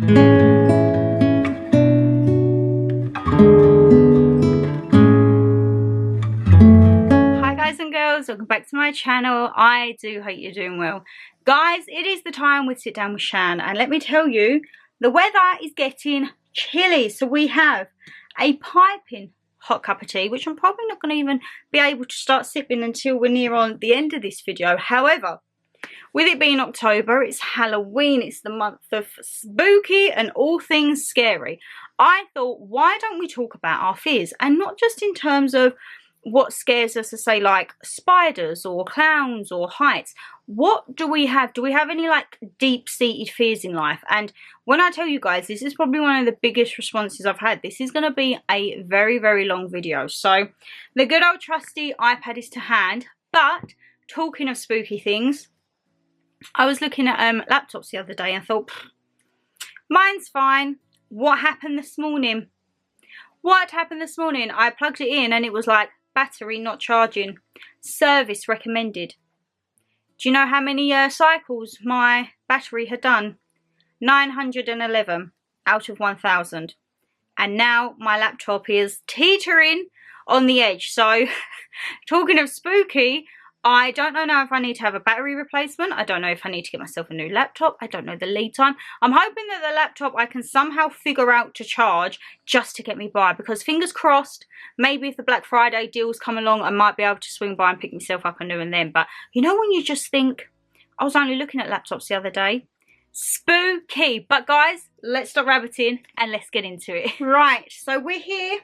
Hi guys and girls, welcome back to my channel. I do hope you're doing well. Guys, it is the time we sit down with Shan, and let me tell you, the weather is getting chilly. So we have a piping hot cup of tea, which I'm probably not going to even be able to start sipping until we're near on the end of this video. However, with it being October, it's Halloween, it's the month of spooky and all things scary. I thought, why don't we talk about our fears? And not just in terms of what scares us, to say like spiders or clowns or heights. What do we have? Do we have any like deep-seated fears in life? And when I tell you guys, this is probably one of the biggest responses I've had. This is going to be a very, very long video. So the good old trusty iPad is to hand. But talking of spooky things, I was looking at laptops the other day and thought, mine's fine. What happened this morning? What happened this morning? I plugged it in and it was like, battery not charging, service recommended. Do you know how many cycles my battery had done? 911 out of 1000. And now my laptop is teetering on the edge. So talking of spooky, I don't know now if I need to have a battery replacement. I don't know if I need to get myself a new laptop. I don't know the lead time. I'm hoping that the laptop I can somehow figure out to charge just to get me by. Because fingers crossed, maybe if the Black Friday deals come along, I might be able to swing by and pick myself up a new one then. But you know when you just think, I was only looking at laptops the other day. Spooky. But guys, let's stop rabbiting and let's get into it. Right, so we're here.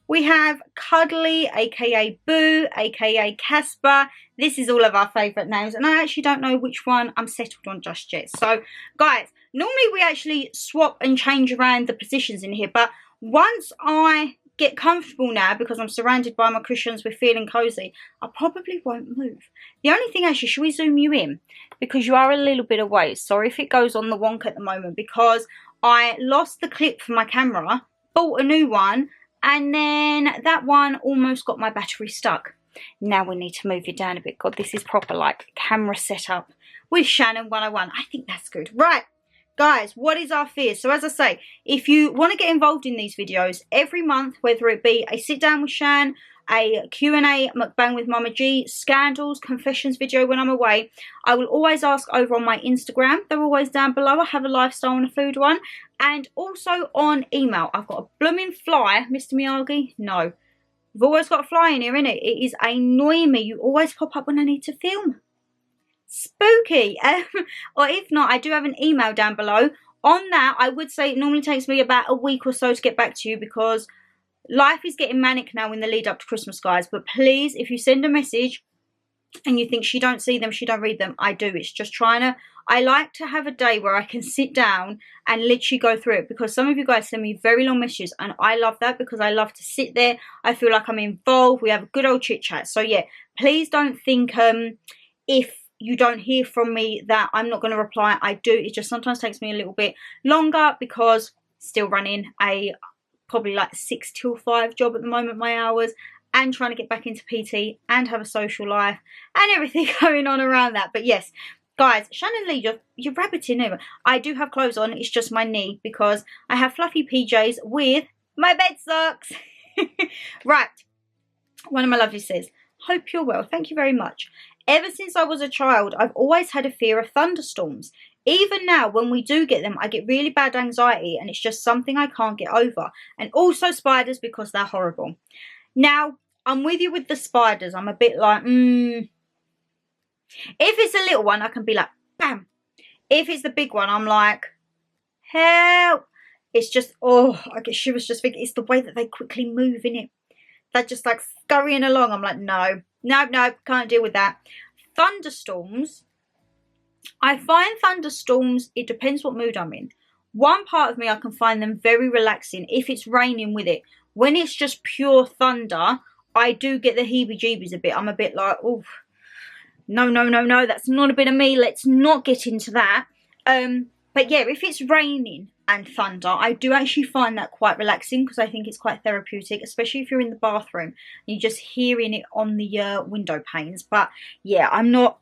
We have Cuddly, aka Boo, aka Casper. This is all of our favourite names, and I actually don't know which one I'm settled on just yet. So, guys, normally we actually swap and change around the positions in here, but once I get comfortable now, because I'm surrounded by my cushions, we're feeling cosy, I probably won't move. The only thing, actually, should we zoom you in? Because you are a little bit away. Sorry if it goes on the wonk at the moment, because I lost the clip for my camera, bought a new one, and then that one almost got my battery stuck. Now we need to move it down a bit. God, this is proper like camera setup with Shannon 101. I think that's good. Right, guys, what is our fear? So as I say, if you want to get involved in these videos every month, whether it be a sit down with Shan, a Q&A mukbang with Mama G, scandals, confessions video when I'm away, I will always ask over on my Instagram. They're always down below. I have a lifestyle and a food one. And also on email. I've got a blooming fly. Mr. Miyagi? No. I've always got a fly in here, innit? It is annoying me. You always pop up when I need to film. Spooky. Or if not, I do have an email down below. On that, I would say it normally takes me about a week or so to get back to you, because life is getting manic now in the lead up to Christmas, guys. But please, if you send a message and you think she don't see them, she don't read them, I do. It's just trying to, I like to have a day where I can sit down and literally go through it, because some of you guys send me very long messages and I love that, because I love to sit there. I feel like I'm involved. We have a good old chit chat. So yeah, please don't think if you don't hear from me that I'm not going to reply. I do. It just sometimes takes me a little bit longer, because still running a probably like 6 till 5 job at the moment, my hours, and trying to get back into PT and have a social life and everything going on around that. But yes, guys, Shannon Lee, you're rabbiting over. I do have clothes on. It's just my knee, because I have fluffy PJs with my bed socks. Right. One of my lovelies says, hope you're well. Thank you very much. Ever since I was a child, I've always had a fear of thunderstorms. Even now, when we do get them, I get really bad anxiety, and it's just something I can't get over. And also spiders, because they're horrible. Now, I'm with you with the spiders. I'm a bit like, If it's a little one, I can be like, bam. If it's the big one, I'm like, help. It's just, oh, I get shivers just thinking. It's the way that they quickly move, innit? They're just like scurrying along. I'm like, no, can't deal with that. Thunderstorms. I find thunderstorms, it depends what mood I'm in. One part of me, I can find them very relaxing if it's raining with it. When it's just pure thunder, I do get the heebie-jeebies a bit. I'm a bit like, oh, no, that's not a bit of me. Let's not get into that. But yeah, if it's raining and thunder, I do actually find that quite relaxing, because I think it's quite therapeutic, especially if you're in the bathroom and you're just hearing it on the window panes. But yeah, I'm not,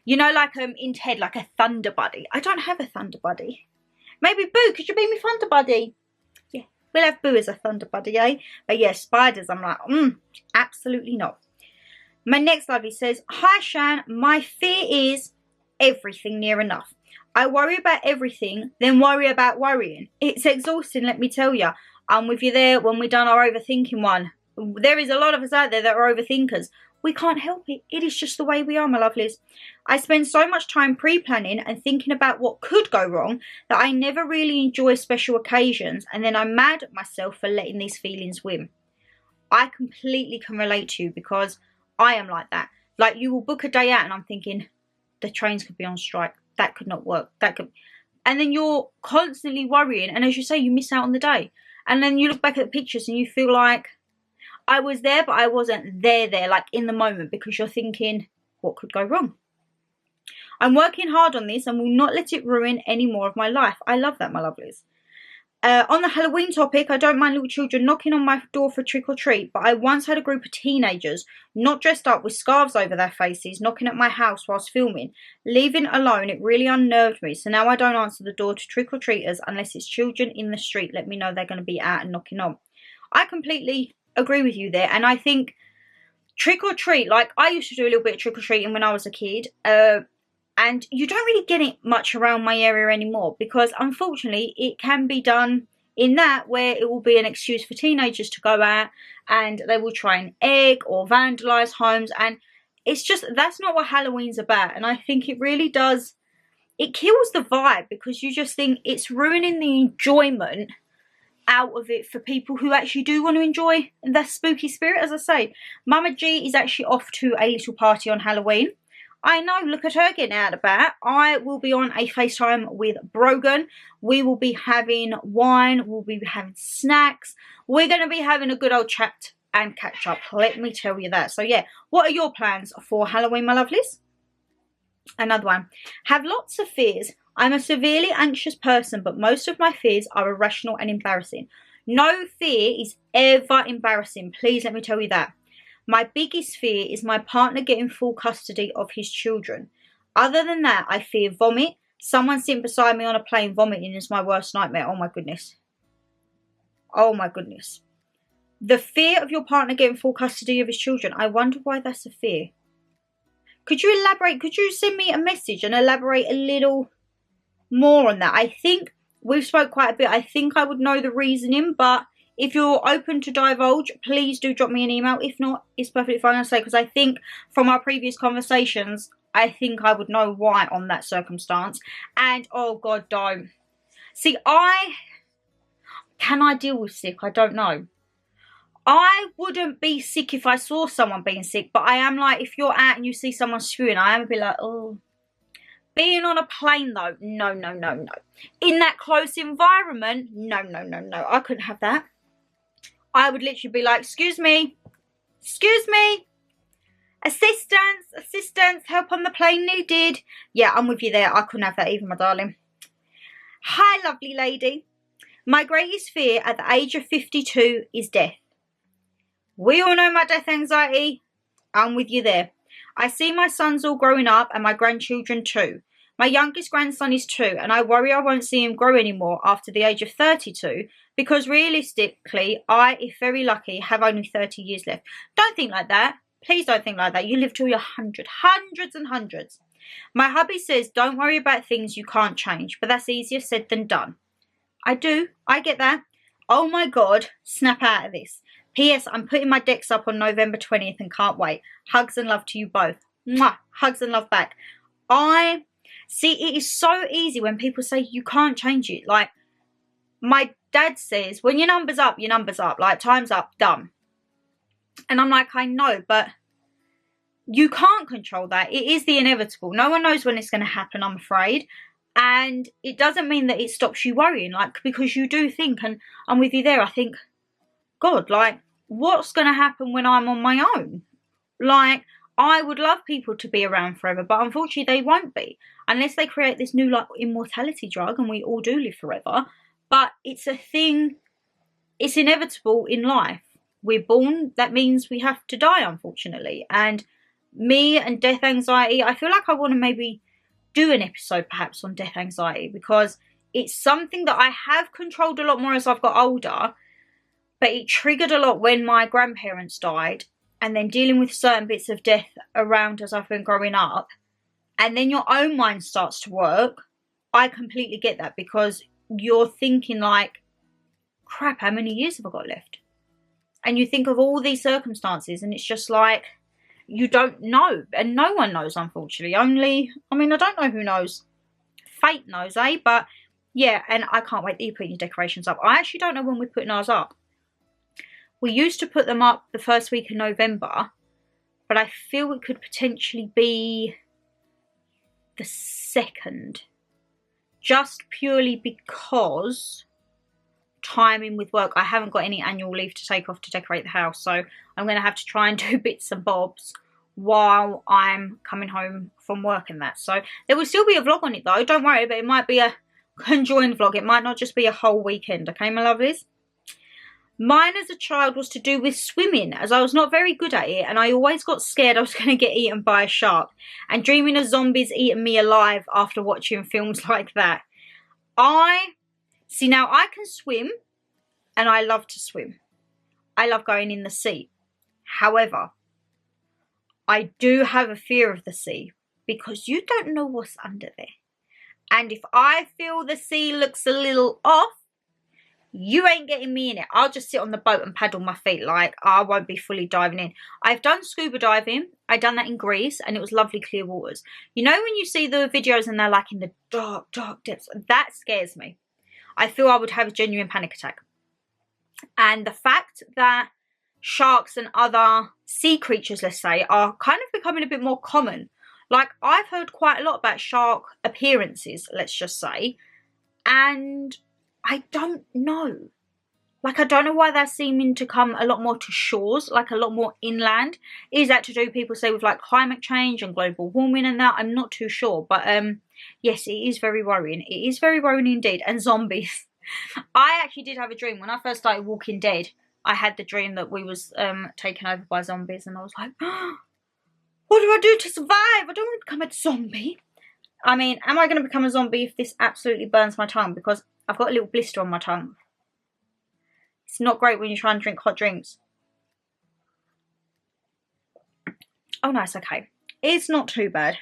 you know, like in Ted, like a thunder buddy. I don't have a thunder buddy. Maybe Boo, could you be my thunder buddy? Yeah, we'll have Boo as a thunder buddy, eh? But yeah, spiders, I'm like, absolutely not. My next lovely says, hi Shan, my fear is everything near enough. I worry about everything, then worry about worrying. It's exhausting, let me tell you. I'm with you there when we done our overthinking one. There is a lot of us out there that are overthinkers. We can't help it. It is just the way we are, my lovelies. I spend so much time pre-planning and thinking about what could go wrong that I never really enjoy special occasions, and then I'm mad at myself for letting these feelings win. I completely can relate to you because I am like that. Like, you will book a day out and I'm thinking, the trains could be on strike. That could not work. That could... And then you're constantly worrying. And as you say, you miss out on the day. And then you look back at the pictures and you feel like, I was there, but I wasn't there, like in the moment, because you're thinking, what could go wrong? I'm working hard on this and will not let it ruin any more of my life. I love that, my lovelies. On the Halloween topic, I don't mind little children knocking on my door for trick or treat, but I once had a group of teenagers not dressed up with scarves over their faces knocking at my house whilst filming. Leaving alone, it really unnerved me, so now I don't answer the door to trick or treaters unless it's children in the street. Let me know they're going to be out and knocking on. I completely agree with you there, and I think trick or treat, like I used to do a little bit of trick or treating when I was a kid, and you don't really get it much around my area anymore because unfortunately it can be done in that where it will be an excuse for teenagers to go out and they will try and egg or vandalise homes, and it's just, that's not what Halloween's about. And I think it really does, it kills the vibe because you just think it's ruining the enjoyment out of it for people who actually do want to enjoy the spooky spirit. As I say, Mama G is actually off to a little party on Halloween. I know, look at her getting out and about. I will be on a FaceTime with Brogan. We will be having wine. We'll be having snacks. We're going to be having a good old chat and catch up. Let me tell you that. So yeah, what are your plans for Halloween, my lovelies? Another one. Have lots of fears. I'm a severely anxious person, but most of my fears are irrational and embarrassing. No fear is ever embarrassing. Please let me tell you that. My biggest fear is my partner getting full custody of his children. Other than that, I fear vomit. Someone sitting beside me on a plane vomiting is my worst nightmare. Oh my goodness. Oh my goodness. The fear of your partner getting full custody of his children. I wonder why that's a fear. Could you elaborate? Could you send me a message and elaborate a little more on that? I think we've spoke quite a bit. I think I would know the reasoning, but if you're open to divulge, please do drop me an email. If not, it's perfectly fine to say, because I think from our previous conversations, I think I would know why on that circumstance. And, oh God, don't. See, can I deal with sick? I don't know. I wouldn't be sick if I saw someone being sick, but I am like, if you're out and you see someone spewing, I am a bit like, oh. Being on a plane though, no, no, no, no. In that close environment, no, no, no, no. I couldn't have that. I would literally be like, excuse me, assistance, help on the plane needed. Yeah, I'm with you there. I couldn't have that either, my darling. Hi, lovely lady. My greatest fear at the age of 52 is death. We all know my death anxiety. I'm with you there. I see my sons all growing up and my grandchildren too. My youngest grandson is 2 and I worry I won't see him grow anymore after the age of 32 because realistically, I, if very lucky, have only 30 years left. Don't think like that. Please don't think like that. You live till you're 100, hundreds and hundreds. My hubby says don't worry about things you can't change, but that's easier said than done. I do. I get that. Oh my God, snap out of this. P.S. I'm putting my decks up on November 20th and can't wait. Hugs and love to you both. Mwah. Hugs and love back. See, it is so easy when people say you can't change it. Like, my dad says, when your number's up, your number's up. Like, time's up, done. And I'm like, I know, but you can't control that. It is the inevitable. No one knows when it's going to happen, I'm afraid. And it doesn't mean that it stops you worrying, like, because you do think, and I'm with you there, I think, God, like, what's going to happen when I'm on my own? Like, I would love people to be around forever, but unfortunately they won't be. Unless they create this new, like, immortality drug and we all do live forever. But it's a thing, it's inevitable in life. We're born, that means we have to die, unfortunately. And me and death anxiety, I feel like I want to maybe do an episode perhaps on death anxiety, because It's something that I have controlled a lot more as I've got older, but it triggered a lot when my grandparents died, and then dealing with certain bits of death around as I've been growing up, and then your own mind starts to work. I completely get that, because you're thinking like, crap, how many years have I got left? And you think of all these circumstances, and it's just like, you don't know. And no one knows, unfortunately. Only, I mean, I don't know who knows. Fate knows, eh? But yeah, and I can't wait that you put your decorations up. I actually don't know when we're putting ours up. We used to put them up the first week of November, but I feel it could potentially be the 2nd. Just purely because timing with work. I haven't got any annual leave to take off to decorate the house, so I'm going to have to try and do bits and bobs while I'm coming home from work and that. So there will still be a vlog on it though, don't worry, but it might be a conjoined vlog. It might not just be a whole weekend, okay my lovelies? Mine as a child was to do with swimming, as I was not very good at it, and I always got scared I was going to get eaten by a shark, and dreaming of zombies eating me alive after watching films like that. See, now I can swim, and I love to swim. I love going in the sea. However, I do have a fear of the sea, because you don't know what's under there. And if I feel the sea looks a little off, you ain't getting me in it. I'll just sit on the boat and paddle my feet. Like, I won't be fully diving in. I've done scuba diving. I've done that in Greece, and it was lovely clear waters. You know when you see the videos and they're like in the dark, dark depths? That scares me. I feel I would have a genuine panic attack. And the fact that sharks and other sea creatures, let's say, are kind of becoming a bit more common. Like, I've heard quite a lot about shark appearances, let's just say, and I don't know. Like, I don't know why they're seeming to come a lot more to shores, like a lot more inland. Is that to do, people say, with like climate change and global warming and that? I'm not too sure, but yes, it is very worrying. It is very worrying indeed. And zombies. I actually did have a dream when I first started Walking Dead. I had the dream that we was taken over by zombies, and I was like, oh, what do I do to survive? I don't want to become a zombie. I mean, am I going to become a zombie if this absolutely burns my tongue? Because I've got a little blister on my tongue. It's not great when you try and drink hot drinks. Oh no, it's okay. It's not too bad.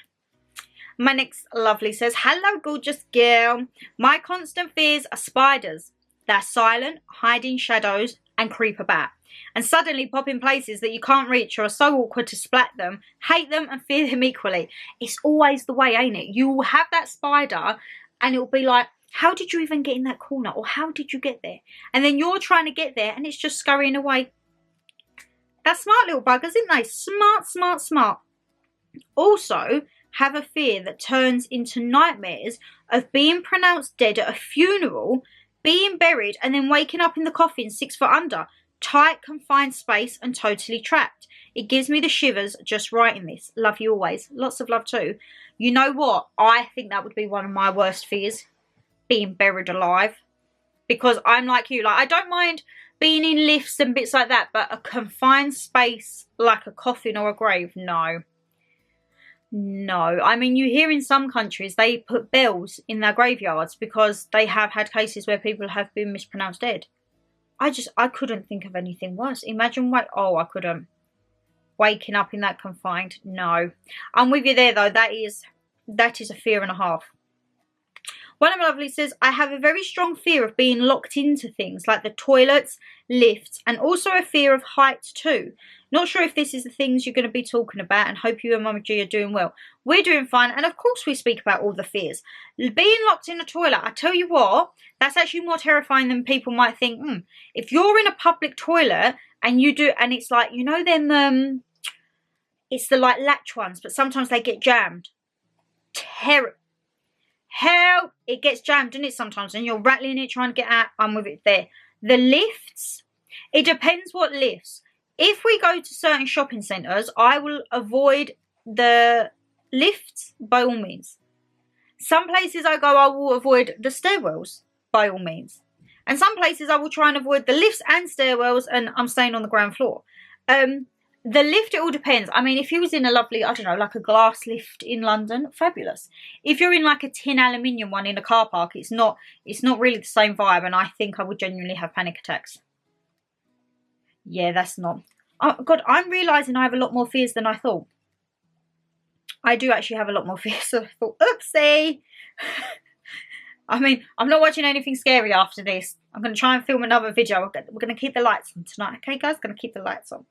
My next lovely says, hello gorgeous girl. My constant fears are spiders. They're silent, hide in shadows, and creep about. And suddenly pop in places that you can't reach or are so awkward to splat them, hate them and fear them equally. It's always the way, ain't it? You will have that spider and it'll be like, how did you even get in that corner? Or how did you get there? And then you're trying to get there and it's just scurrying away. They're smart little buggers, isn't they? Smart, smart, smart. Also, have a fear that turns into nightmares of being pronounced dead at a funeral, being buried and then waking up in the coffin 6 foot under. Tight, confined space and totally trapped. It gives me the shivers just writing this. Love you always. Lots of love too. You know what? I think that would be one of my worst fears. Being buried alive. Because I'm like you. Like, I don't mind being in lifts and bits like that. But a confined space like a coffin or a grave, no. No. I mean, you hear in some countries they put bells in their graveyards because they have had cases where people have been mispronounced dead. I couldn't think of anything worse. Imagine, I couldn't. Waking up in that confined, no. I'm with you there though, that is a fear and a half. One of my lovely says, I have a very strong fear of being locked into things like the toilets, lifts, and also a fear of heights too. Not sure if this is the things you're going to be talking about, and hope you and Mama G are doing well. We're doing fine, and of course we speak about all the fears. Being locked in a toilet, I tell you what, that's actually more terrifying than people might think. If you're in a public toilet and you do, and it's like, you know them, it's the like latch ones, but sometimes they get jammed. Hell, it gets jammed, doesn't it, sometimes, and you're rattling it, trying to get out. I'm with it there. The lifts, it depends what lifts. If we go to certain shopping centres, I will avoid the lifts by all means. Some places I go, I will avoid the stairwells by all means. And some places I will try and avoid the lifts and stairwells, and I'm staying on the ground floor. The lift, it all depends. I mean, if he was in a lovely, I don't know, like a glass lift in London, fabulous. If you're in like a tin aluminium one in a car park, it's not really the same vibe, and I think I would genuinely have panic attacks. Yeah, that's not. Oh God, I'm realising I have a lot more fears than I thought. I do actually have a lot more fears than I thought. Oopsie. I mean, I'm not watching anything scary after this. I'm going to try and film another video. We're going to keep the lights on tonight. Okay, guys? Going to keep the lights on.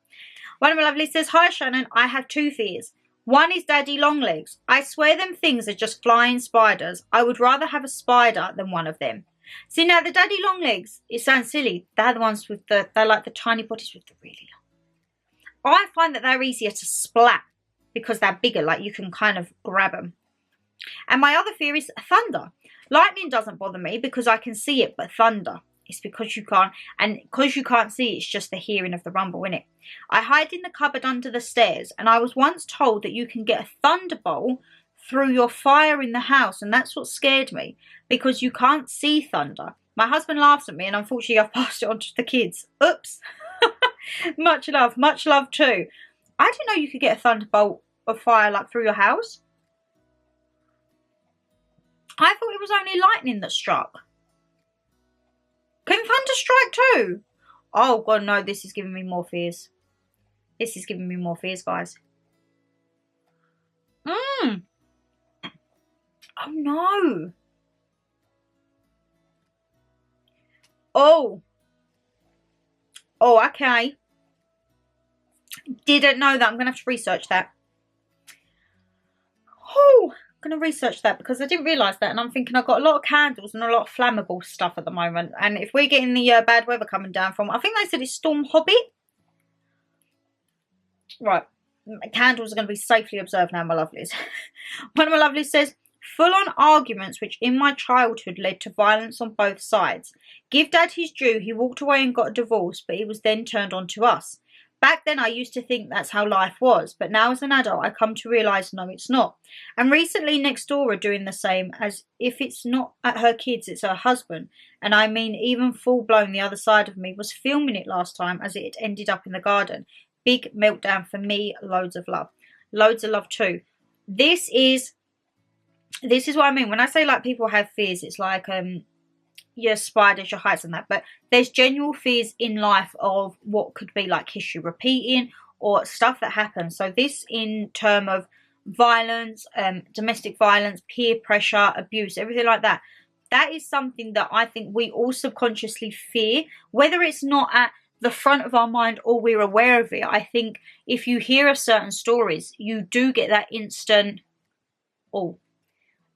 One of my lovelies says, hi, Shannon. I have 2 fears. One is daddy long legs. I swear them things are just flying spiders. I would rather have a spider than one of them. See, now, the daddy long legs, it sounds silly. They're the ones with they're like the tiny bodies with the really long. I find that they're easier to splat because they're bigger. Like, you can kind of grab them. And my other fear is thunder. Lightning doesn't bother me because I can see it, but thunder, it's because you can't. And because you can't see it, it's just the hearing of the rumble, innit? I hide in the cupboard under the stairs, and I was once told that you can get a thunderbolt through your fire in the house, and that's what scared me, because you can't see thunder. My husband laughs at me, and unfortunately I've passed it on to the kids. Oops. Much love too. I didn't know you could get a thunderbolt of fire like through your house. I thought it was only lightning that struck. Can thunder strike too? Oh God, no, this is giving me more fears. This is giving me more fears, guys. Oh no. Oh, okay. Didn't know that. I'm going to have to research that. Oh, I'm going to research that because I didn't realise that. And I'm thinking I've got a lot of candles and a lot of flammable stuff at the moment. And if we're getting the bad weather coming down from, I think they said it's Storm Hobbit. Right. Candles are going to be safely observed now, my lovelies. One of my lovelies says, full-on arguments which in my childhood led to violence on both sides. Give Dad his due, he walked away and got a divorce, but he was then turned on to us. Back then I used to think that's how life was, but now as an adult I come to realise no, it's not. And recently next door are doing the same, as if it's not at her kids, it's her husband. And I mean, even full-blown the other side of me was filming it last time as it ended up in the garden. Big meltdown for me, loads of love. Loads of love too. This is what I mean. When I say like people have fears, it's like your spiders, your heights and that. But there's genuine fears in life of what could be like history repeating or stuff that happens. So this in term of violence, domestic violence, peer pressure, abuse, everything like that. That is something that I think we all subconsciously fear, whether it's not at the front of our mind or we're aware of it. I think if you hear of certain stories, you do get that instant, oh,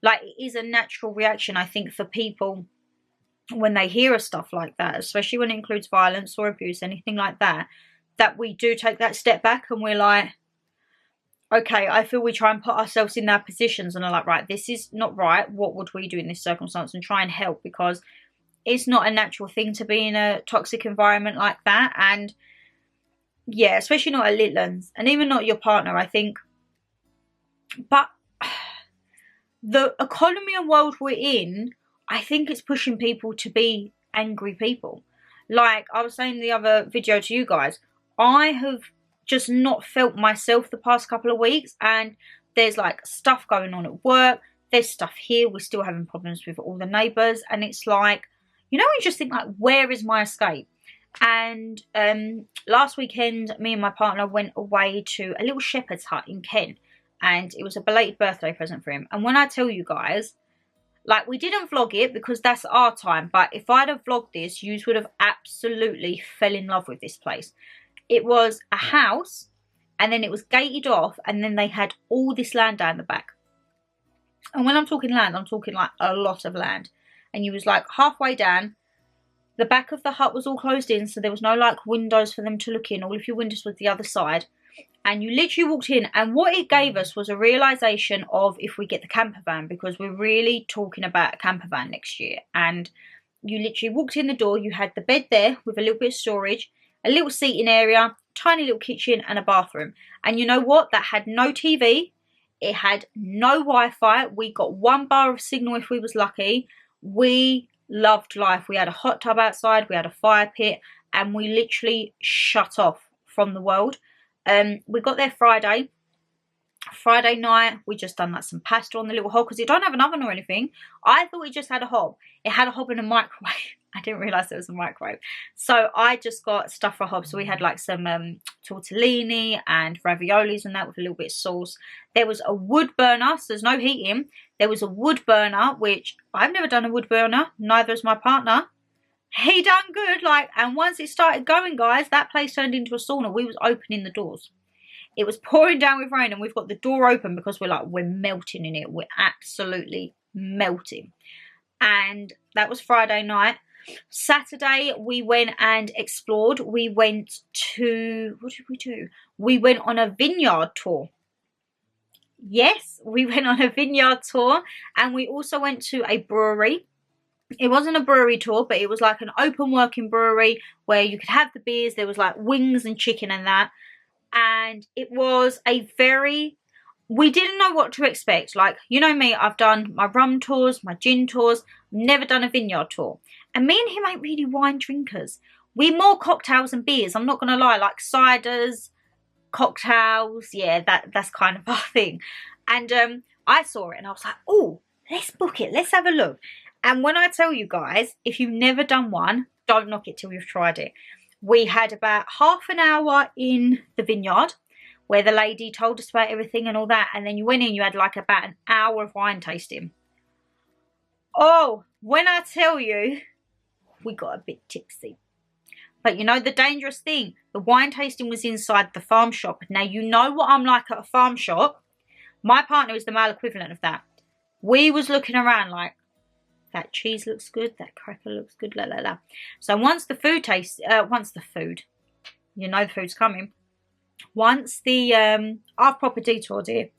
like it is a natural reaction, I think, for people when they hear of stuff like that, especially when it includes violence or abuse, anything like that, that we do take that step back and we're like, okay, I feel we try and put ourselves in their positions and are like, right, this is not right. What would we do in this circumstance? And try and help, because it's not a natural thing to be in a toxic environment like that. And yeah, especially not at Litlands and even not your partner, I think. But the economy and world we're in, I think it's pushing people to be angry people. Like I was saying in the other video to you guys, I have just not felt myself the past couple of weeks, and there's like stuff going on at work, there's stuff here, we're still having problems with all the neighbours, and it's like, you know, you just think like, where is my escape? And last weekend, me and my partner went away to a little shepherd's hut in Kent, and it was a belated birthday present for him. And when I tell you guys, like, we didn't vlog it because that's our time, but if I'd have vlogged this, you would have absolutely fell in love with this place. It was a house, and then it was gated off, and then they had all this land down the back. And when I'm talking land, I'm talking like a lot of land. And you was like halfway down, the back of the hut was all closed in, so there was no like windows for them to look in. All of your windows was the other side. And you literally walked in, and what it gave us was a realisation of if we get the camper van, because we're really talking about a camper van next year. And you literally walked in the door, you had the bed there with a little bit of storage, a little seating area, tiny little kitchen and a bathroom. And you know what? That had no TV. It had no Wi-Fi. We got 1 bar of signal if we was lucky. We loved life. We had a hot tub outside, we had a fire pit, and we literally shut off from the world. We got there Friday night. We just done like some pasta on the little hob because it don't have an oven or anything. I thought it just had a hob. It had a hob in a microwave. I didn't realise there was a microwave. So I just got stuff for a hob. So we had like some tortellini and raviolis and that with a little bit of sauce. There was a wood burner, so there's no heating. There was a wood burner, which I've never done a wood burner. Neither has my partner. He done good. Like, and once it started going, guys, that place turned into a sauna. We was opening the doors. It was pouring down with rain and we've got the door open because we're melting in it. We're absolutely melting. And that was Friday night. Saturday, we went and explored. We went to, what did we do? We went on a vineyard tour. Yes, we went on a vineyard tour. And we also went to a brewery. It wasn't a brewery tour, but it was like an open working brewery where you could have the beers. There was like wings and chicken and that. And it was a very, we didn't know what to expect. Like, you know me, I've done my rum tours, my gin tours, never done a vineyard tour. And me and him ain't really wine drinkers. We're more cocktails and beers, I'm not going to lie, like ciders, cocktails, yeah, that's kind of our thing. And I saw it and I was like, oh, let's book it, let's have a look. And when I tell you guys, if you've never done one, don't knock it till you've tried it. We had about half an hour in the vineyard where the lady told us about everything and all that. And then you went in, you had like about an hour of wine tasting. Oh, when I tell you, we got a bit tipsy. But you know the dangerous thing, the wine tasting was inside the farm shop. Now you know what I'm like at a farm shop. My partner is the male equivalent of that. We was looking around like, that cheese looks good, that cracker looks good, la la la. So once the food tastes, you know the food's coming. Once the, our proper detour, dear.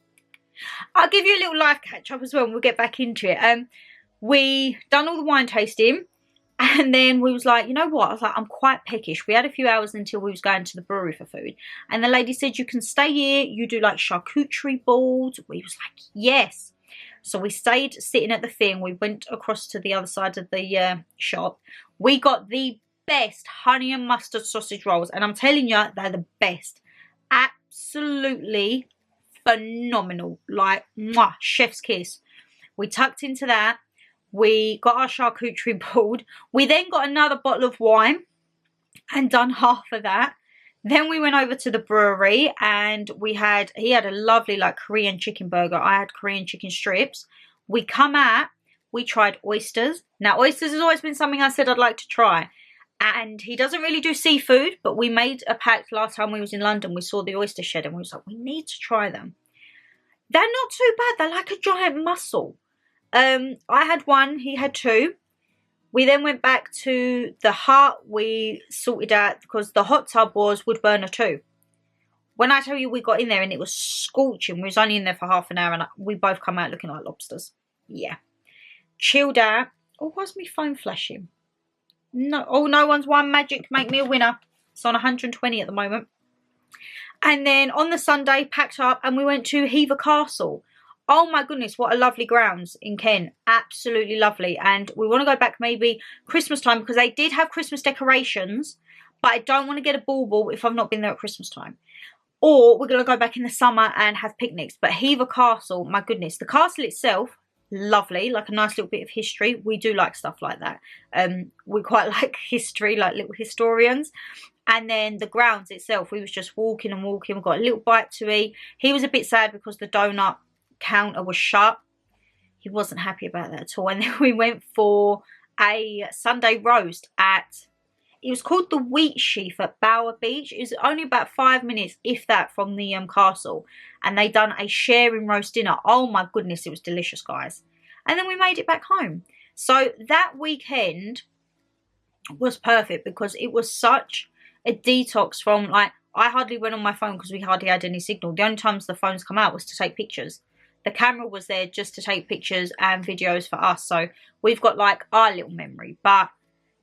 I'll give you a little live catch up as well and we'll get back into it. We done all the wine tasting and then we was like, you know what? I was like, I'm quite peckish. We had a few hours until we was going to the brewery for food. And the lady said, you can stay here. You do like charcuterie boards. We was like, yes. So we stayed sitting at the thing. We went across to the other side of the shop. We got the best honey and mustard sausage rolls. And I'm telling you, they're the best. Absolutely phenomenal. Like, mwah, chef's kiss. We tucked into that. We got our charcuterie board. We then got another bottle of wine and done half of that. Then we went over to the brewery and he had a lovely like Korean chicken burger. I had Korean chicken strips. We tried oysters. Now oysters has always been something I said I'd like to try. And he doesn't really do seafood, but we made a pact last time we was in London. We saw the oyster shed and we was like, we need to try them. They're not too bad. They're like a giant mussel. I had one, he had two. We then went back to the hut. We sorted out because the hot tub was wood burner too. When I tell you we got in there and it was scorching, we was only in there for half an hour and we both come out looking like lobsters. Yeah. Chilled out. Oh, why's my phone flashing? No, oh, no one's won magic to make me a winner. It's on 120 at the moment. And then on the Sunday, packed up and we went to Hever Castle. Oh my goodness, what a lovely grounds in Kent. Absolutely lovely. And we want to go back maybe Christmas time because they did have Christmas decorations. But I don't want to get a bauble if I've not been there at Christmas time. Or we're going to go back in the summer and have picnics. But Hever Castle, my goodness. The castle itself, lovely. Like a nice little bit of history. We do like stuff like that. We quite like history, like little historians. And then the grounds itself, we was just walking and walking. We got a little bite to eat. He was a bit sad because the donut counter was shut. He wasn't happy about that at all. And then we went for a Sunday roast at, it was called the Wheat Sheaf at Bower Beach. It was only about 5 minutes, if that, from the castle. And they done a sharing roast dinner. Oh my goodness, it was delicious, guys. And then we made it back home. So that weekend was perfect because it was such a detox from, like, I hardly went on my phone because we hardly had any signal. The only times the phones come out was to take pictures. The camera was there just to take pictures and videos for us. So we've got like our little memory. But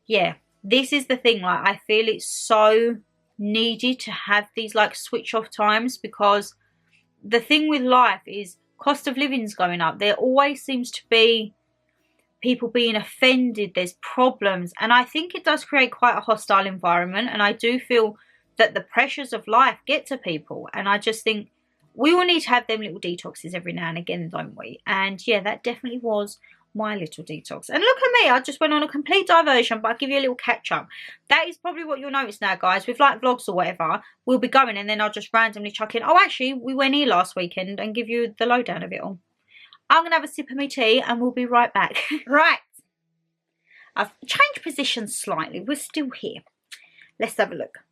yeah, this is the thing. Like, I feel it's so needed to have these like switch off times because the thing with life is cost of living's going up. There always seems to be people being offended. There's problems. And I think it does create quite a hostile environment. And I do feel that the pressures of life get to people. And I just think we all need to have them little detoxes every now and again, don't we? And yeah, that definitely was my little detox. And look at me, I just went on a complete diversion, but I'll give you a little catch up. That is probably what you'll notice now, guys, with like vlogs or whatever. We'll be going and then I'll just randomly chuck in, oh actually we went here last weekend, and give you the lowdown of it all. I'm gonna have a sip of my tea and we'll be right back. Right, I've changed positions slightly, we're still here. Let's have a look.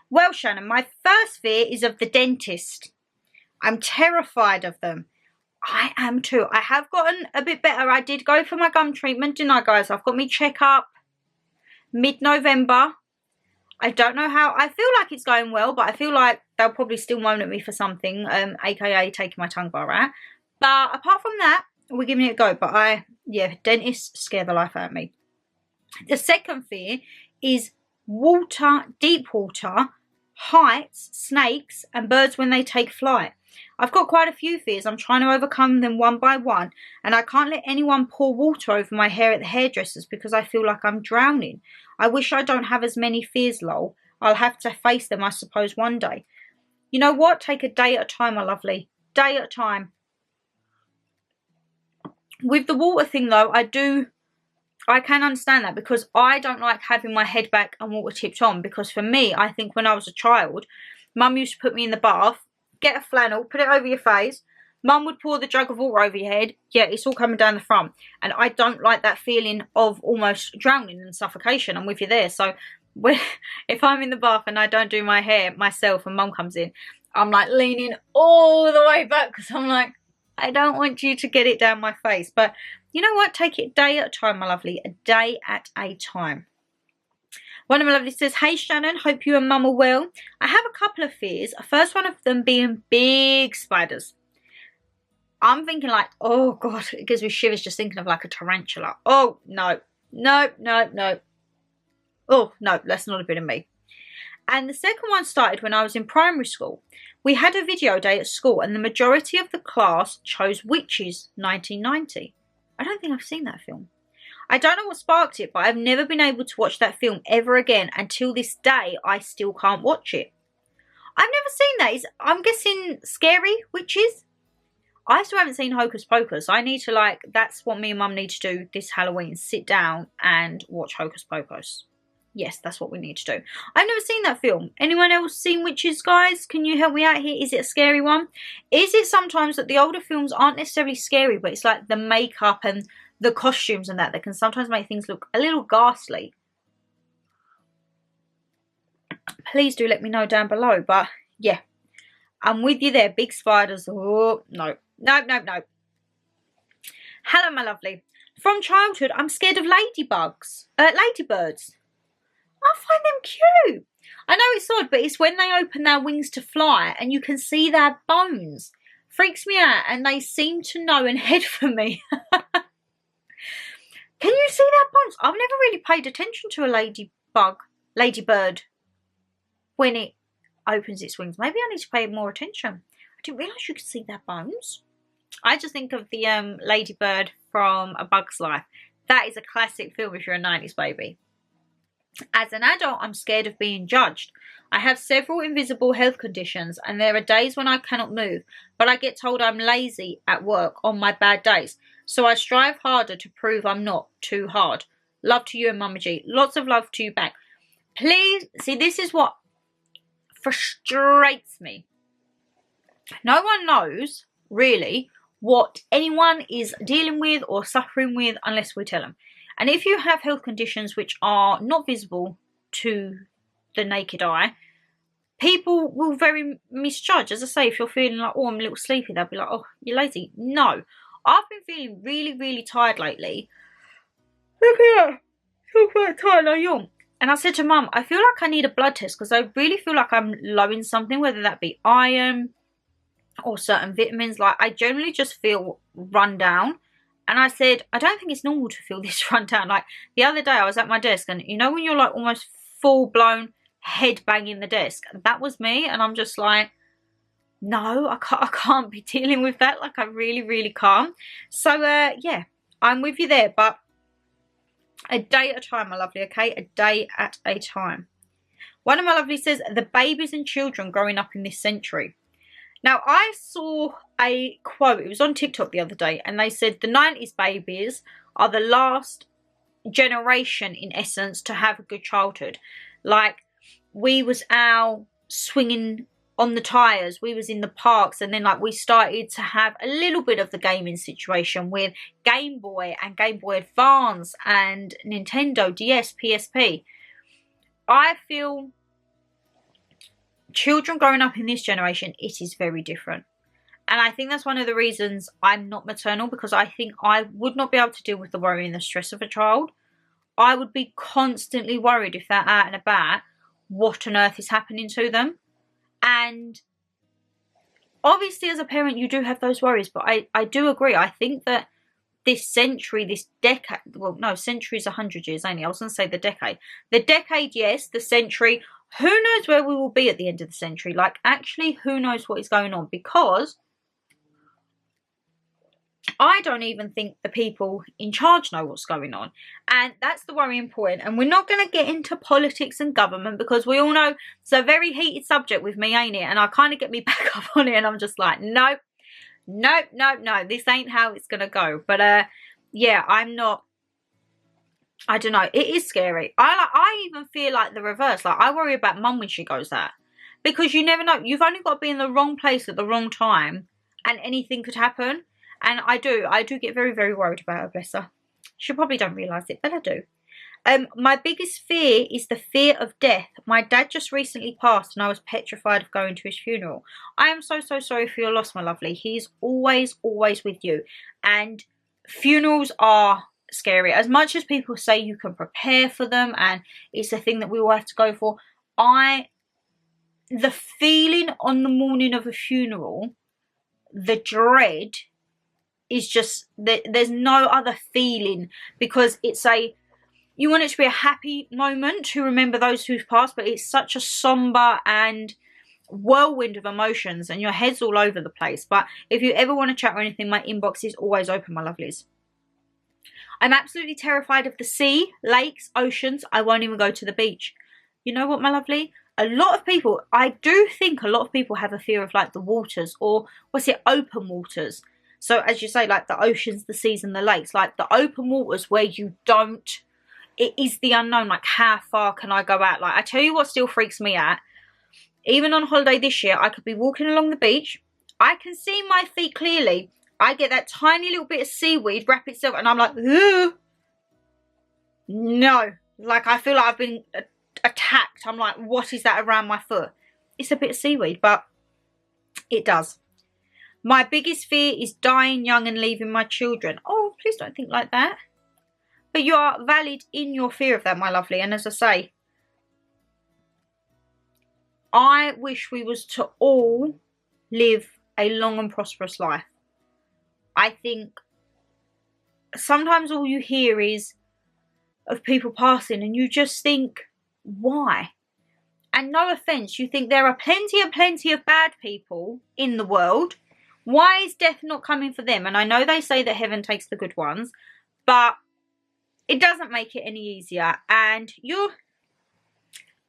Well, Shannon, my first fear is of the dentist. I'm terrified of them. I am too. I have gotten a bit better. I did go for my gum treatment, didn't I, guys? I've got me check-up mid-November. I don't know how. I feel like it's going well, but I feel like they'll probably still moan at me for something, aka taking my tongue bar out. But apart from that, we're giving it a go. But yeah, dentists scare the life out of me. The second fear is water, deep water, heights, snakes, and birds when they take flight. I've got quite a few fears. I'm trying to overcome them one by one, and I can't let anyone pour water over my hair at the hairdressers because I feel like I'm drowning. I wish I don't have as many fears, lol. I'll have to face them, I suppose, one day. You know what? Take a day at a time, my lovely. Day at a time. With the water thing, though, I can understand that, because I don't like having my head back and water tipped on, because for me, I think when I was a child, Mum used to put me in the bath, get a flannel, put it over your face, Mum would pour the jug of water over your head, yeah, it's all coming down the front, and I don't like that feeling of almost drowning and suffocation. I'm with you there. So if I'm in the bath and I don't do my hair myself and Mum comes in, I'm like leaning all the way back, because I'm like, I don't want you to get it down my face. But you know what? Take it a day at a time, my lovely. A day at a time. One of my lovely says, hey Shannon, hope you and Mum are well. I have a couple of fears. First one of them being big spiders. I'm thinking like, oh God, it gives me shivers just thinking of like a tarantula. Oh, no. No, no, no. Oh, no, that's not a bit of me. And the second one started when I was in primary school. We had a video day at school and the majority of the class chose Witches 1990. I don't think I've seen that film. I don't know what sparked it, but I've never been able to watch that film ever again. Until this day, I still can't watch it. I've never seen that. I'm guessing scary witches. I still haven't seen Hocus Pocus. I need to, like, that's what me and Mum need to do this Halloween. Sit down and watch Hocus Pocus. Yes, that's what we need to do. I've never seen that film. Anyone else seen Witches, guys? Can you help me out here? Is it a scary one? Is it sometimes that the older films aren't necessarily scary, but it's like the makeup and the costumes and that can sometimes make things look a little ghastly? Please do let me know down below. But yeah, I'm with you there. Big spiders. Oh, no. No, no, no. Hello, my lovely. From childhood, I'm scared of ladybirds. I find them cute. I know it's odd, but it's when they open their wings to fly and you can see their bones. Freaks me out, and they seem to know and head for me. Can you see their bones? I've never really paid attention to a ladybird, when it opens its wings. Maybe I need to pay more attention. I didn't realise you could see their bones. I just think of the ladybird from A Bug's Life. That is a classic film if you're a 90s baby. As an adult, I'm scared of being judged. I have several invisible health conditions and there are days when I cannot move, but I get told I'm lazy at work on my bad days. So I strive harder to prove I'm not too hard. Love to you and Mama G. Lots of love to you back. Please, see, this is what frustrates me. No one knows, really, what anyone is dealing with or suffering with unless we tell them. And if you have health conditions which are not visible to the naked eye, people will very misjudge. As I say, if you're feeling like, oh, I'm a little sleepy, they'll be like, oh, you're lazy. No. I've been feeling really, really tired lately. Look at that. So quite tired, I yawn. And I said to Mum, I feel like I need a blood test because I really feel like I'm low in something, whether that be iron or certain vitamins. Like, I generally just feel run down. And I said, I don't think it's normal to feel this run down. Like, the other day I was at my desk and, you know, when you're like almost full blown head banging the desk, that was me. And I'm just like, no, I can't be dealing with that. Like, I really, really can't. So, yeah, I'm with you there. But a day at a time, my lovely, okay? A day at a time. One of my lovelies says, the babies and children growing up in this century. Now, I saw a quote, it was on TikTok the other day, and they said the 90s babies are the last generation, in essence, to have a good childhood. Like, we was out swinging on the tyres, we was in the parks, and then like we started to have a little bit of the gaming situation with Game Boy and Game Boy Advance and Nintendo DS, PSP. I feel children growing up in this generation, it is very different. And I think that's one of the reasons I'm not maternal, because I think I would not be able to deal with the worry and the stress of a child. I would be constantly worried if they're out and about, what on earth is happening to them. And obviously as a parent you do have those worries, but I do agree. I think that this century, this decade, well no, century is 100 years only, I was going to say the decade. The decade, yes, the century, who knows where we will be at the end of the century? Like, actually, who knows what is going on? Because I don't even think the people in charge know what's going on. And that's the worrying point. And we're not going to get into politics and government, because we all know it's a very heated subject with me, ain't it? And I kind of get me back up on it, and I'm just like, nope, nope, nope, no, this ain't how it's going to go. But yeah, I'm not, I don't know, it is scary. I even feel like the reverse. Like, I worry about mum when she goes out, because you never know. You've only got to be in the wrong place at the wrong time and anything could happen. And I do get very, very worried about her, bless her. She probably don't realise it, but I do. My biggest fear is the fear of death. My dad just recently passed and I was petrified of going to his funeral. I am so, so sorry for your loss, my lovely. He's always, always with you. And funerals are scary. As much as people say you can prepare for them and it's a thing that we all have to go for, the feeling on the morning of a funeral, the dread, is just, there's no other feeling, because you want it to be a happy moment to remember those who've passed, but it's such a somber and whirlwind of emotions and your head's all over the place. But if you ever want to chat or anything, my inbox is always open, my lovelies. I'm absolutely terrified of the sea, lakes, oceans. I won't even go to the beach. You know what, my lovely? A lot of people, I do think a lot of people have a fear of like the waters, or open waters. So as you say, like the oceans, the seas and the lakes, like the open waters where you don't, it is the unknown. Like, how far can I go out? Like, I tell you what still freaks me out. Even on holiday this year, I could be walking along the beach. I can see my feet clearly. I get that tiny little bit of seaweed wrap itself and I'm like, ugh. No. Like, I feel like I've been attacked. I'm like, what is that around my foot? It's a bit of seaweed, but it does. My biggest fear is dying young and leaving my children. Oh, please don't think like that. But you are valid in your fear of that, my lovely. And as I say, I wish we was to all live a long and prosperous life. I think sometimes all you hear is of people passing and you just think, why? And no offence, you think there are plenty of bad people in the world. Why is death not coming for them? And I know they say that heaven takes the good ones, but it doesn't make it any easier. And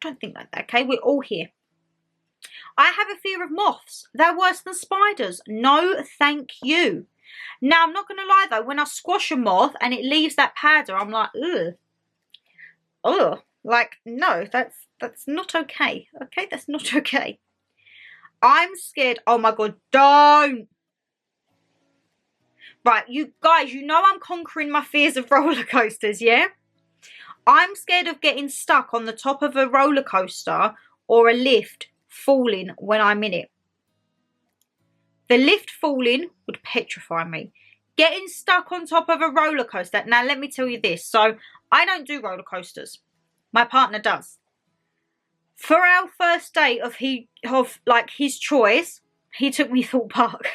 don't think like that, okay? We're all here. I have a fear of moths. They're worse than spiders. No, thank you. Now, I'm not going to lie though, when I squash a moth and it leaves that powder, I'm like, ugh. Ugh. Like, no, that's not okay. Okay, that's not okay. I'm scared. Oh my God, don't. Right, you guys, you know I'm conquering my fears of roller coasters, yeah? I'm scared of getting stuck on the top of a roller coaster or a lift falling when I'm in it. The lift falling would petrify me. Getting stuck on top of a roller coaster. Now, let me tell you this. So, I don't do roller coasters. My partner does. For our first date of his choice, he took me Thorpe Park.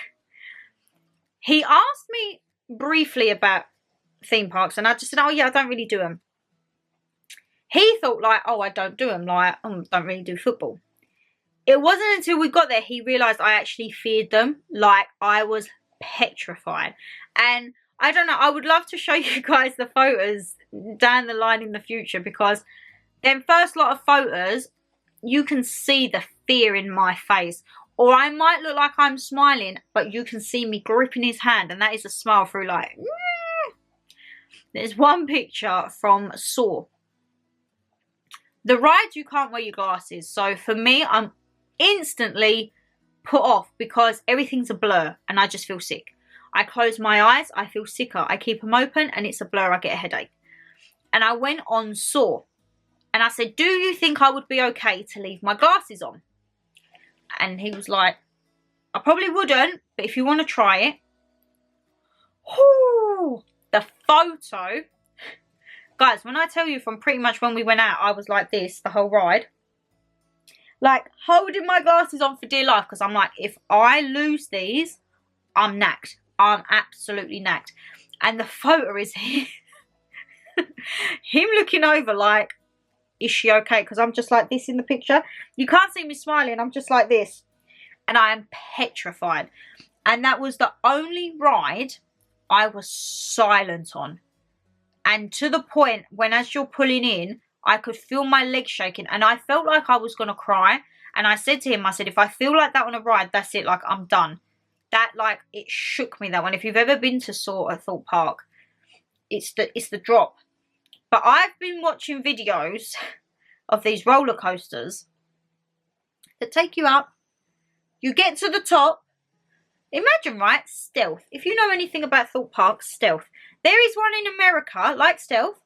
He asked me briefly about theme parks, and I just said, oh yeah, I don't really do them. He thought like, oh, I don't do them, like, I don't really do football. It wasn't until we got there he realised I actually feared them. Like, I was petrified. And I don't know, I would love to show you guys the photos down the line in the future, because them first lot of photos, you can see the fear in my face. Or I might look like I'm smiling, but you can see me gripping his hand, and that is a smile through like... There's one picture from Saw. The ride, you can't wear your glasses. So for me, I'm instantly put off because everything's a blur and I just feel sick. I close my eyes, I feel sicker. I keep them open and it's a blur, I get a headache. And I went on Saw and I said, do you think I would be okay to leave my glasses on? And he was like, I probably wouldn't, but if you want to try it. Whoo! The photo. Guys, when I tell you from pretty much when we went out, I was like this the whole ride. Like holding my glasses on for dear life because I'm like, if I lose these, I'm knacked. I'm absolutely knacked. And the photo is him, him looking over like, is she okay? Because I'm just like this in the picture. You can't see me smiling. I'm just like this. And I am petrified. And that was the only ride I was silent on. And to the point when as you're pulling in, I could feel my legs shaking. And I felt like I was going to cry. And I said to him, I said, if I feel like that on a ride, that's it. Like, I'm done. That, like, it shook me, that one. If you've ever been to Saw at Thorpe Park, it's the drop. But I've been watching videos of these roller coasters that take you up. You get to the top. Imagine, right? Stealth. If you know anything about Thorpe Park, stealth. There is one in America, like stealth.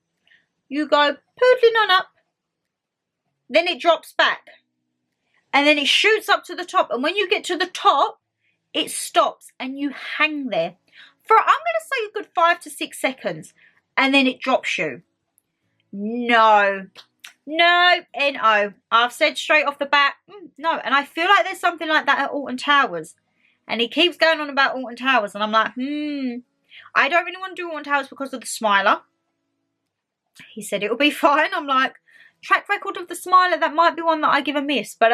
You go poodling on up. Then it drops back. And then it shoots up to the top. And when you get to the top, it stops. And you hang there for, I'm going to say a good 5 to 6 seconds. And then it drops you. No. No. N-O. I've said straight off the bat, no. And I feel like there's something like that at Alton Towers. And he keeps going on about Alton Towers. And I'm like, I don't really want to do Alton Towers because of the Smiler. He said it'll be fine. I'm like, track record of the Smiler, that might be one that I give a miss. But,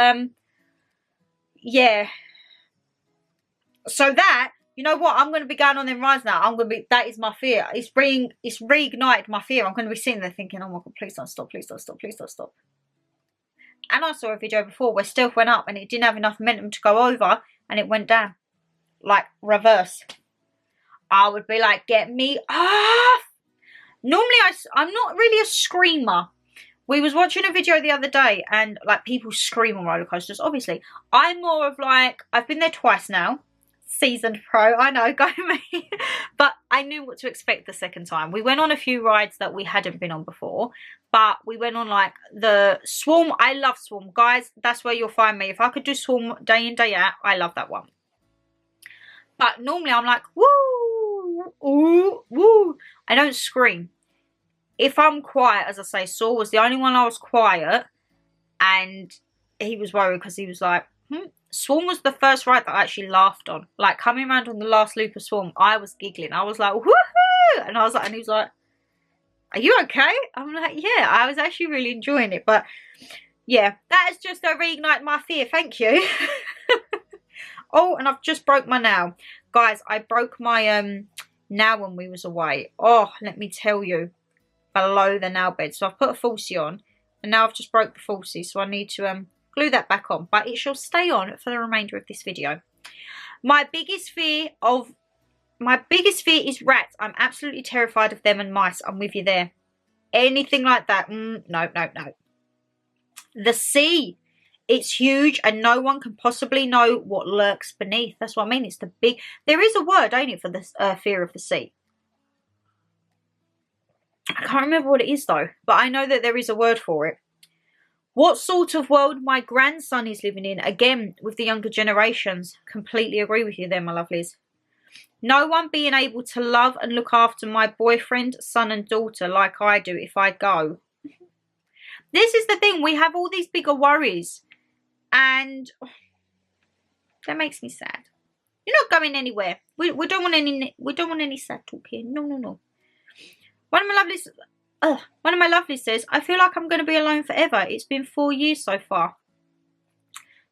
yeah. So that, you know what? I'm going to be going on them rides now. That is my fear. It's reignited my fear. I'm going to be sitting there thinking, oh my God, please don't stop, please don't stop, please don't stop. And I saw a video before where stealth went up and it didn't have enough momentum to go over and it went down. Like reverse. I would be like, get me off. Normally I'm not really a screamer. We was watching a video the other day and like people scream on roller coasters. Obviously, I'm more of like, I've been there twice now. Seasoned pro, I know, go me. But I knew what to expect the second time. We went on a few rides that we hadn't been on before. But we went on like the Swarm. I love Swarm. Guys, that's where you'll find me. If I could do Swarm day in, day out, I love that one. But normally I'm like, woo, ooh, woo. I don't scream. If I'm quiet, as I say, Saul was the only one I was quiet. And he was worried because he was like, Swarm was the first ride that I actually laughed on. Like coming around on the last loop of Swarm, I was giggling. I was like, woohoo! And I was like, and he was like, are you okay? I'm like, yeah, I was actually really enjoying it. But yeah, that has just reignite my fear. Thank you. Oh, and I've just broke my nail. Guys, I broke my nail when we was away. Oh, let me tell you. Below the nail bed. So I've put a falsie on. And now I've just broke the falsie. So I need to glue that back on. But it shall stay on for the remainder of this video. My biggest fear is rats. I'm absolutely terrified of them and mice. I'm with you there. Anything like that. No, no, no. The sea. It's huge and no one can possibly know what lurks beneath. That's what I mean. It's the big... There is a word, ain't it, for the fear of the sea. I can't remember what it is, though. But I know that there is a word for it. What sort of world my grandson is living in. Again, with the younger generations. Completely agree with you there, my lovelies. No one being able to love and look after my boyfriend, son and daughter like I do if I go. This is the thing. We have all these bigger worries. And that makes me sad. You're not going anywhere. We don't want any sad talk here. No, no, no. One of my lovelies says, I feel like I'm going to be alone forever. It's been 4 years so far.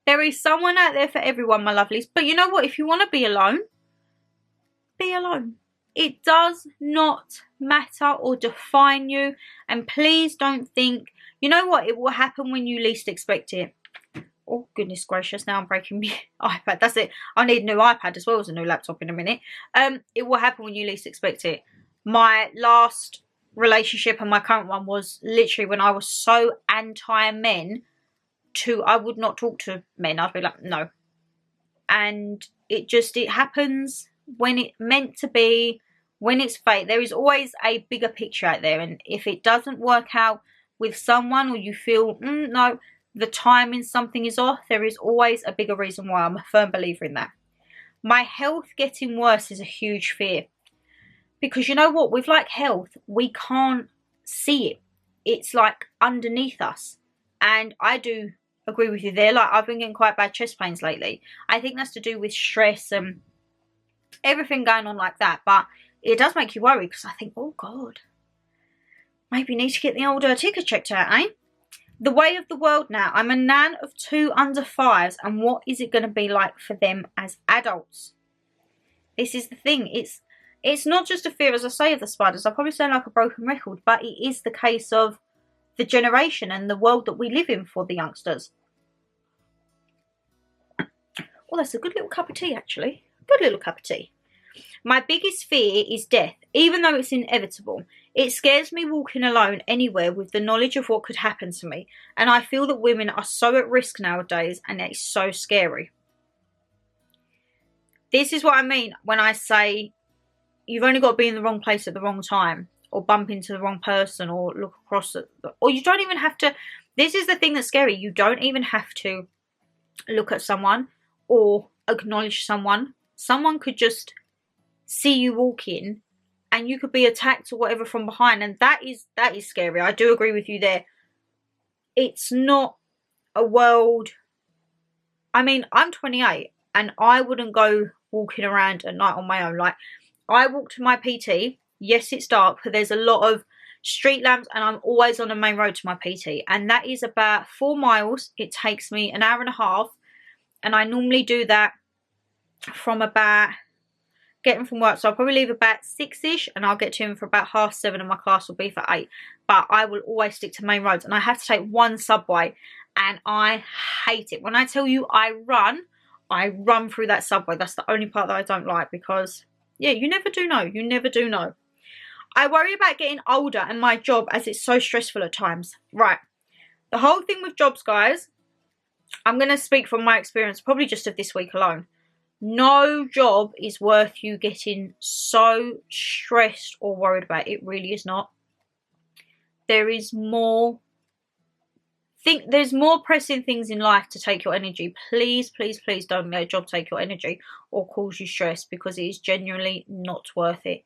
There is someone out there for everyone, my lovelies. But you know what? If you want to be alone, be alone. It does not matter or define you. And please don't think, you know what? It will happen when you least expect it. Oh, goodness gracious, now I'm breaking my iPad. That's it. I need a new iPad as well as a new laptop in a minute. It will happen when you least expect it. My last relationship and my current one was literally when I was so anti-men I would not talk to men. I'd be like, no. And it happens when it's meant to be, when it's fate. There is always a bigger picture out there. And if it doesn't work out with someone, or you feel, no, the timing, something is off, there is always a bigger reason why. I'm a firm believer in that. My health getting worse is a huge fear. Because you know what? With like health, we can't see it. It's like underneath us. And I do agree with you there. Like, I've been getting quite bad chest pains lately. I think that's to do with stress and everything going on like that. But it does make you worry, because I think, oh God, maybe you need to get the old ticker checked out, eh? The way of the world now. I'm a nan of 2 under 5s, and what is it going to be like for them as adults? This is the thing. It's not just a fear, as I say, of the spiders. I probably sound like a broken record, but it is the case of the generation and the world that we live in for the youngsters. Oh, that's a good little cup of tea, actually. Good little cup of tea. My biggest fear is death, even though it's inevitable. It scares me walking alone anywhere with the knowledge of what could happen to me. And I feel that women are so at risk nowadays, and it's so scary. This is what I mean when I say you've only got to be in the wrong place at the wrong time, or bump into the wrong person, or look across at or you don't even have to. This is the thing that's scary. You don't even have to look at someone or acknowledge someone. Someone could just see you walk in, and you could be attacked or whatever from behind, and that is scary. I do agree with you there. It's not a world. I mean, I'm 28, and I wouldn't go walking around at night on my own. Like, I walk to my PT. Yes, it's dark, but there's a lot of street lamps, and I'm always on the main road to my PT, and that is about 4 miles. It takes me an hour and a half, and I normally do that from about getting from work. So I'll probably leave about 6ish, and I'll get to him for about 7:30, and my class will be for 8. But I will always stick to main roads, and I have to take one subway, and I hate it. When I tell you I run through that subway. That's the only part that I don't like, because yeah, you never do know. You never do know. I worry about getting older and my job, as it's so stressful at times. Right. The whole thing with jobs, guys, I'm going to speak from my experience, probably just of this week alone. No job is worth you getting so stressed or worried about. It really is not. There is more. There's more pressing things in life to take your energy. Please, please, please don't let a job take your energy or cause you stress, because it is genuinely not worth it.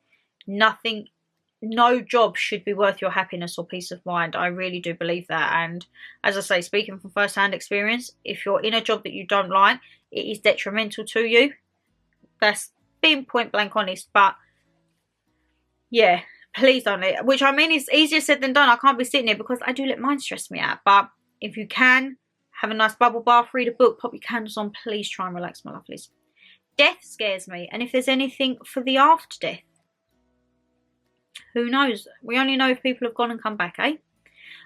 No job should be worth your happiness or peace of mind. I really do believe that. And as I say, speaking from first-hand experience, if you're in a job that you don't like, it is detrimental to you. That's being point blank honest. But yeah, please don't let it. Which, I mean, it's easier said than done. I can't be sitting here because I do let mine stress me out. But if you can, have a nice bubble bath, read a book, pop your candles on. Please try and relax, my lovelies. Death scares me. And if there's anything for the after death, who knows? We only know if people have gone and come back, eh?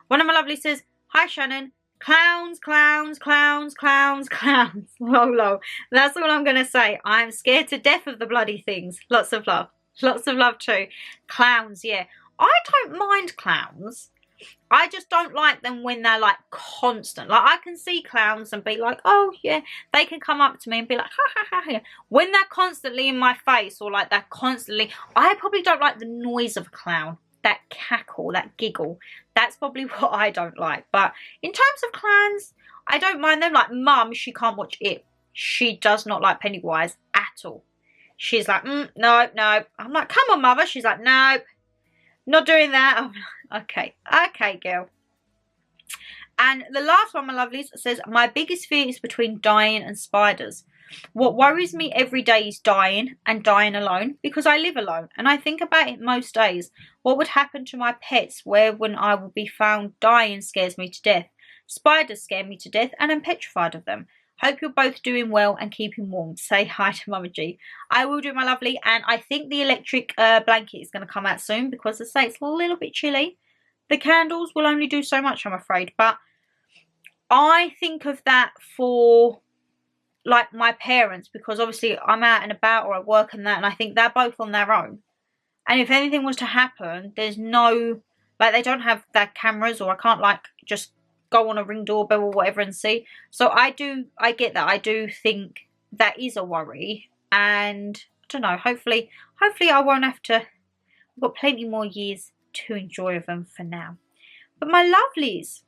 One of my lovelies says, "Hi Shannon, clowns, clowns, clowns, clowns, clowns." Lol. That's all I'm going to say. I'm scared to death of the bloody things. Lots of love. Lots of love too. Clowns, yeah. I don't mind clowns. I just don't like them when they're like constant. Like, I can see clowns and be like, oh yeah, they can come up to me and be like, ha ha ha ha. When they're constantly in my face, or like they're constantly, I probably don't like the noise of a clown. That cackle, that giggle. That's probably what I don't like. But in terms of clowns, I don't mind them. Like Mum, she can't watch it. She does not like Pennywise at all. She's like, no, no. I'm like, come on, Mother. She's like, no, not doing that. I'm like, okay, girl. And the last one, my lovelies, says, my biggest fear is between dying and spiders. What worries me every day is dying, and dying alone, because I live alone. And I think about it most days. What would happen to my pets? Where when I will be found dying scares me to death. Spiders scare me to death, and I'm petrified of them. Hope you're both doing well and keeping warm. Say hi to Mama G. I will do, my lovely. And I think the electric blanket is going to come out soon, because I say it's a little bit chilly. The candles will only do so much, I'm afraid. But I think of that for like my parents, because obviously I'm out and about or at work and that, and I think they're both on their own. And if anything was to happen, there's no, like, they don't have their cameras, or I can't like just go on a Ring doorbell or whatever and see. So I get that. I do think that is a worry, and I don't know, hopefully I won't have to. I've got plenty more years to enjoy them for now. But my lovelies,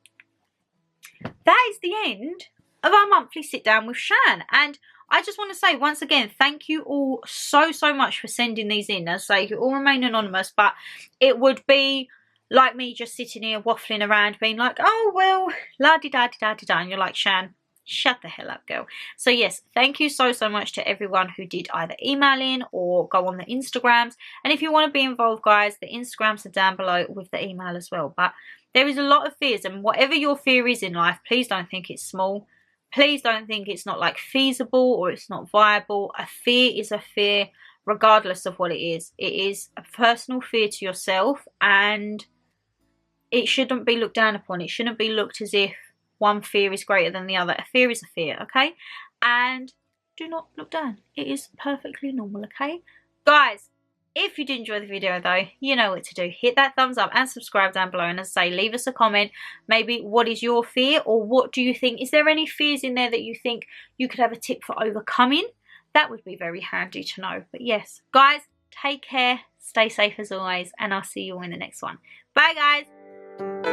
that is the end of our monthly sit down with Shan. And I just want to say once again, thank you all so much for sending these in. As I say, you all remain anonymous, but it would be like me just sitting here waffling around being like, oh well, la-di-da-di-da-di-da, and you're like, Shan, shut the hell up, girl. So yes, thank you so much to everyone who did either email in or go on the Instagrams. And if you want to be involved, guys, the Instagrams are down below with the email as well. But there is a lot of fears, and whatever your fear is in life, please don't think it's small. Please don't think it's not like feasible or it's not viable. A fear is a fear regardless of what it is. It is a personal fear to yourself, and it shouldn't be looked down upon. It shouldn't be looked as if one fear is greater than the other. A fear is a fear, okay? And do not look down. It is perfectly normal, okay? Guys, if you did enjoy the video though, you know what to do. Hit that thumbs up and subscribe down below. And as I say, leave us a comment. Maybe what is your fear, or what do you think? Is there any fears in there that you think you could have a tip for overcoming? That would be very handy to know. But yes, guys, take care. Stay safe as always. And I'll see you all in the next one. Bye, guys.